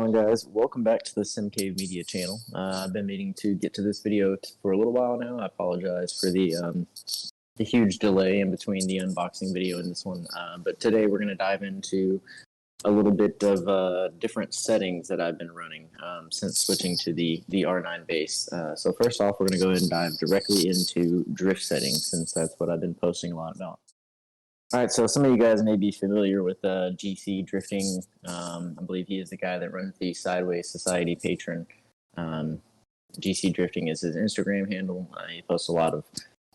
on, guys? Welcome back to the SimCave Media channel. I've been meaning to get to this video for a little while now. I apologize for the huge delay in between the unboxing video and this one. But today we're going to dive into a little bit of different settings that I've been running since switching to the R9 base. So first off, we're going to go ahead and dive directly into drift settings, since that's what I've been posting a lot about. All right, so some of you guys may be familiar with GC Drifting. I believe he is the guy that runs the Sideways Society Patron. GC Drifting is his Instagram handle. He posts a lot of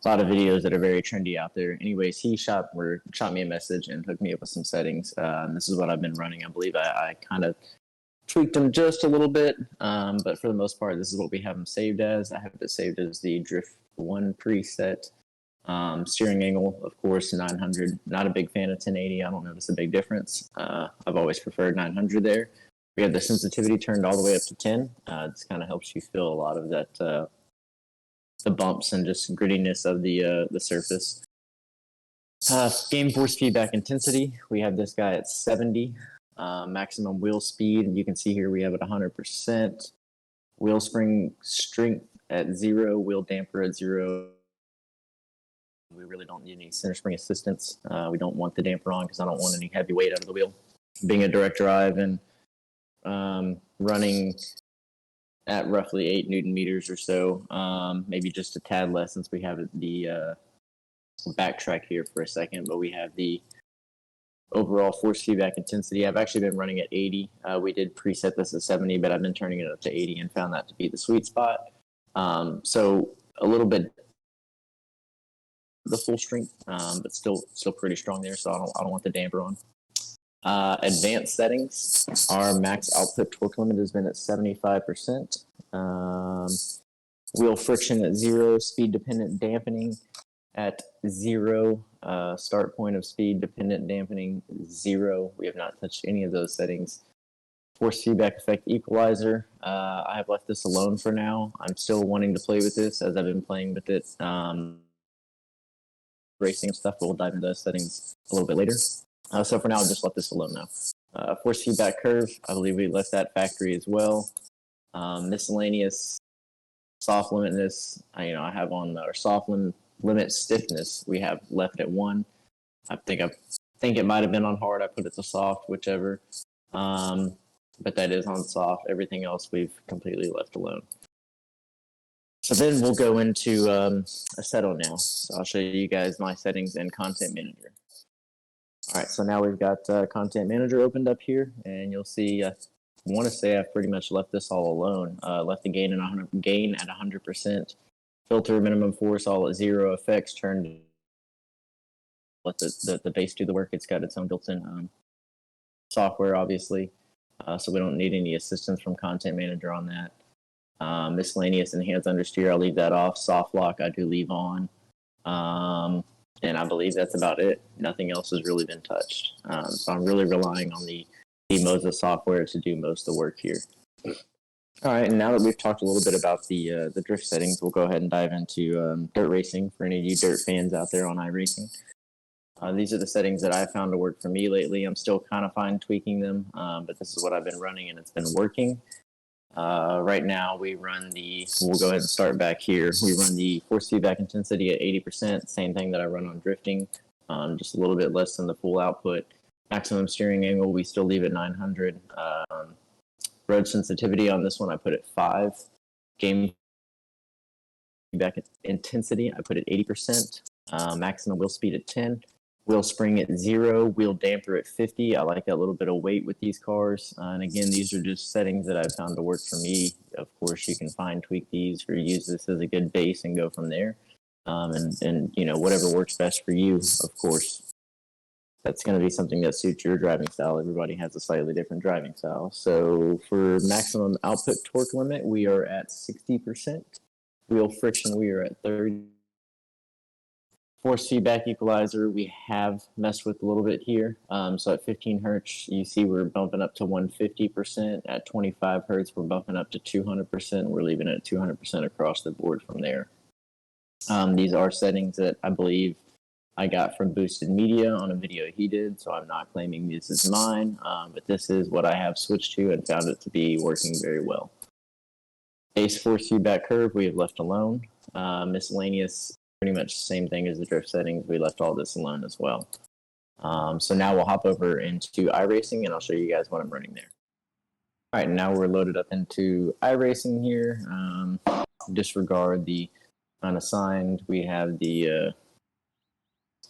videos that are very trendy out there. Anyways, he shot me a message and hooked me up with some settings. This is what I've been running. I believe I kind of tweaked them just a little bit, but for the most part, this is what we have them saved as. I have it saved as the Drift 1 preset. Steering angle, of course, 900. Not a big fan of 1080. I don't notice a big difference. I've always preferred 900 there. We have the sensitivity turned all the way up to 10. This kind of helps you feel a lot of that, the bumps and just grittiness of the surface. Game force feedback intensity, we have this guy at 70. Maximum wheel speed, and you can see here we have it 100%. Wheel spring strength at 0. Wheel damper at 0. We really don't need any center spring assistance. We don't want the damper on because I don't want any heavy weight out of the wheel. Being a direct drive and running at roughly 8 Newton meters or so, maybe just a tad less since we have the backtrack here for a second, but we have the overall force feedback intensity. I've actually been running at 80. We did preset this at 70, but I've been turning it up to 80 and found that to be the sweet spot. So a little bit the full strength, but still pretty strong there, so I don't want the damper on. Advanced settings, our max output torque limit has been at 75%. Wheel friction at 0, speed dependent dampening at 0, start point of speed dependent dampening 0. We have not touched any of those settings. Force feedback effect equalizer, I have left this alone for now. I'm still wanting to play with this as I've been playing with it. Racing and stuff, but we'll dive into those settings a little bit later. So for now, I'll just let this alone now. Force feedback curve, I believe we left that factory as well. Miscellaneous soft limitness, I have on our soft limit stiffness, we have left at 1. I think it might have been on hard. I put it to soft, whichever. But that is on soft. Everything else we've completely left alone. So then we'll go into Assetto now. So I'll show you guys my settings and Content Manager. All right, so now we've got Content Manager opened up here, and you'll see, I want to say I've pretty much left this all alone. Left the gain at 100%, filter minimum force all at 0, effects turned, let the base do the work. It's got its own built-in software, obviously, so we don't need any assistance from Content Manager on that. Miscellaneous and hands understeer, I'll leave that off. Soft lock, I do leave on. And I believe that's about it. Nothing else has really been touched. So I'm really relying on the Moza software to do most of the work here. All right, and now that we've talked a little bit about the drift settings, we'll go ahead and dive into dirt racing for any of you dirt fans out there on iRacing. These are the settings that I've found to work for me lately. I'm still kind of fine tweaking them, but this is what I've been running and it's been working. Right now we'll go ahead and start back here. We run the force feedback intensity at 80%, same thing that I run on drifting, just a little bit less than the full output. Maximum steering angle, we still leave at 900. Road sensitivity on this one, I put at 5. Game feedback intensity, I put at 80%. Maximum wheel speed at 10. Wheel spring at 0, wheel damper at 50. I like that little bit of weight with these cars. And again, these are just settings that I've found to work for me. Of course, you can fine tweak these or use this as a good base and go from there. And whatever works best for you, of course. That's going to be something that suits your driving style. Everybody has a slightly different driving style. So for maximum output torque limit, we are at 60%. Wheel friction, we are at 30. Force feedback equalizer, we have messed with a little bit here. So at 15 hertz, you see we're bumping up to 150%. At 25 hertz, we're bumping up to 200%. We're leaving it at 200% across the board from there. These are settings that I believe I got from Boosted Media on a video he did, so I'm not claiming this is mine, but this is what I have switched to and found it to be working very well. Base force feedback curve we have left alone. Miscellaneous, pretty much the same thing as the drift settings. We left all this alone as well. So now we'll hop over into iRacing and I'll show you guys what I'm running there. All right, now we're loaded up into iRacing here. Disregard the unassigned. We have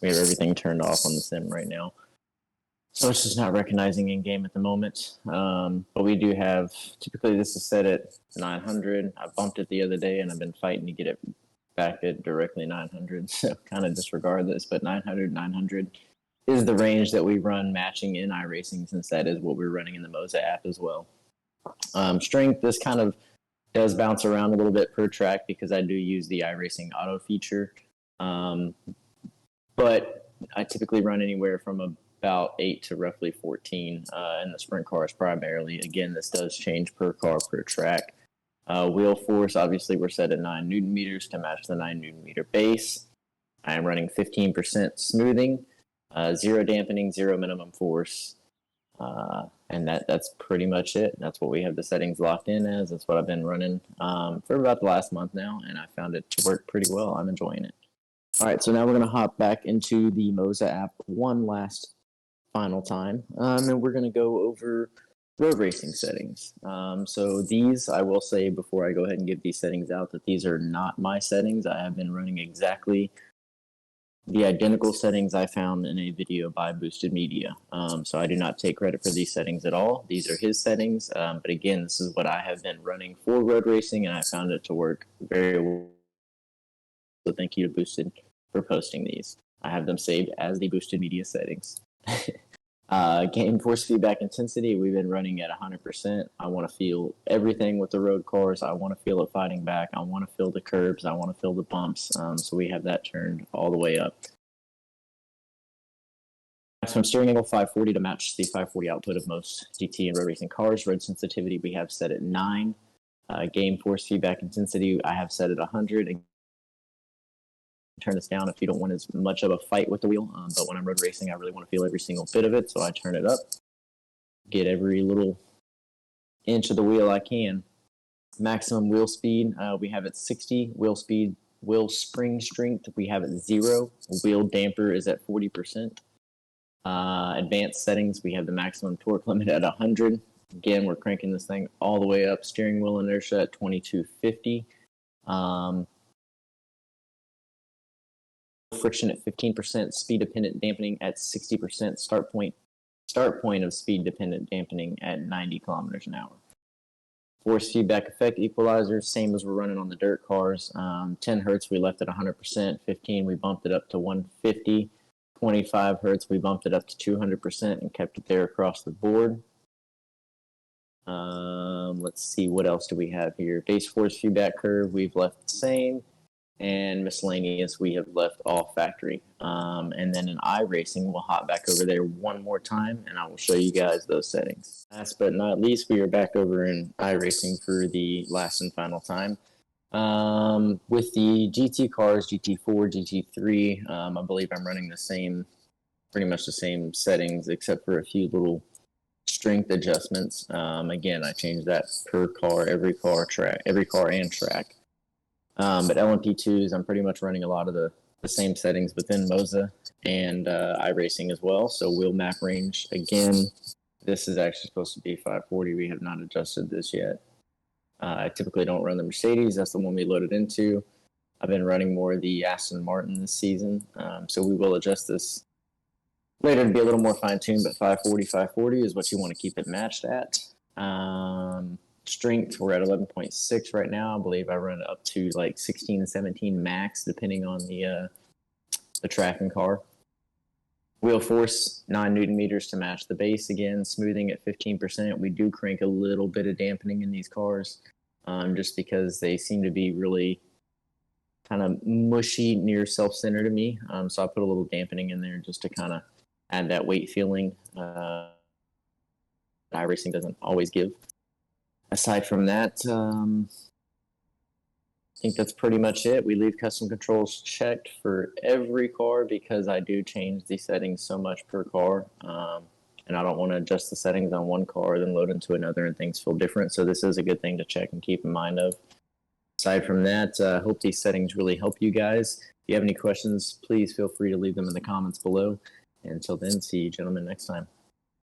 everything turned off on the sim right now. So it's just not recognizing in game at the moment. But we do have, typically this is set at 900. I bumped it the other day and I've been fighting to get it back at directly 900. So kind of disregard this, but 900 is the range that we run matching in iRacing, since that is what we're running in the Moza app as well. Strength, this kind of does bounce around a little bit per track because I do use the iRacing auto feature. But I typically run anywhere from about 8 to roughly 14 in the sprint cars primarily. Again, this does change per car, per track. Wheel force, obviously, we're set at 9 Newton meters to match the 9 Newton meter base. I am running 15% smoothing, 0 dampening, 0 minimum force. And that's pretty much it. That's what we have the settings locked in as. That's what I've been running for about the last month now, and I found it to work pretty well. I'm enjoying it. All right, so now we're going to hop back into the Moza app one last final time, and we're going to go over road racing settings. So these, I will say before I go ahead and give these settings out, that these are not my settings. I have been running exactly the identical settings I found in a video by Boosted Media. So I do not take credit for these settings at all. These are his settings, but again, this is what I have been running for road racing, and I found it to work very well. So thank you to Boosted for posting these. I have them saved as the Boosted Media settings. Game force feedback intensity, we've been running at 100%. I want to feel everything with the road cars. I want to feel it fighting back. I want to feel the curbs. I want to feel the bumps. So we have that turned all the way up. Maximum steering angle 540 to match the 540 output of most GT and road racing cars. Road sensitivity we have set at 9. Game force feedback intensity I have set at 100. And turn this down if you don't want as much of a fight with the wheel. But when I'm road racing, I really want to feel every single bit of it, so I turn it up. Get every little inch of the wheel I can. Maximum wheel speed, we have at 60. Wheel speed, wheel spring strength, we have at 0. Wheel damper is at 40%. Advanced settings, we have the maximum torque limit at 100. Again, we're cranking this thing all the way up. Steering wheel inertia at 2250. Friction at 15%, speed dependent dampening at 60%, start point of speed dependent dampening at 90 kilometers an hour. Force feedback effect equalizer, same as we're running on the dirt cars. 10 hertz we left at 100%, 15 we bumped it up to 150, 25 hertz we bumped it up to 200% and kept it there across the board. Let's see, what else do we have here? Base force feedback curve we've left the same. And miscellaneous we have left all factory. And then in iRacing, we'll hop back over there one more time, and I will show you guys those settings. Last but not least, we are back over in iRacing for the last and final time. With the GT cars, GT4, GT3, I believe I'm running the same, pretty much the same settings, except for a few little strength adjustments. Again, I changed that per car, every car and track. But LMP2s, I'm pretty much running a lot of the same settings within Moza and iRacing as well. So wheel map range, again, this is actually supposed to be 540. We have not adjusted this yet. I typically don't run the Mercedes. That's the one we loaded into. I've been running more of the Aston Martin this season. So we will adjust this later to be a little more fine-tuned, but 540 is what you want to keep it matched at. Strength, we're at 11.6 right now. I believe I run it up to like 16, 17 max, depending on the track and car. Wheel force, 9 Newton meters to match the base again. Smoothing at 15%. We do crank a little bit of dampening in these cars, just because they seem to be really kind of mushy, near self-center to me. So I put a little dampening in there just to kind of add that weight feeling. iRacing doesn't always give. Aside from that, think that's pretty much it. We leave custom controls checked for every car because I do change the settings so much per car. And I don't want to adjust the settings on one car, then load into another and things feel different. So this is a good thing to check and keep in mind of. Aside from that, I hope these settings really help you guys. If you have any questions, please feel free to leave them in the comments below. Until then, see you gentlemen next time.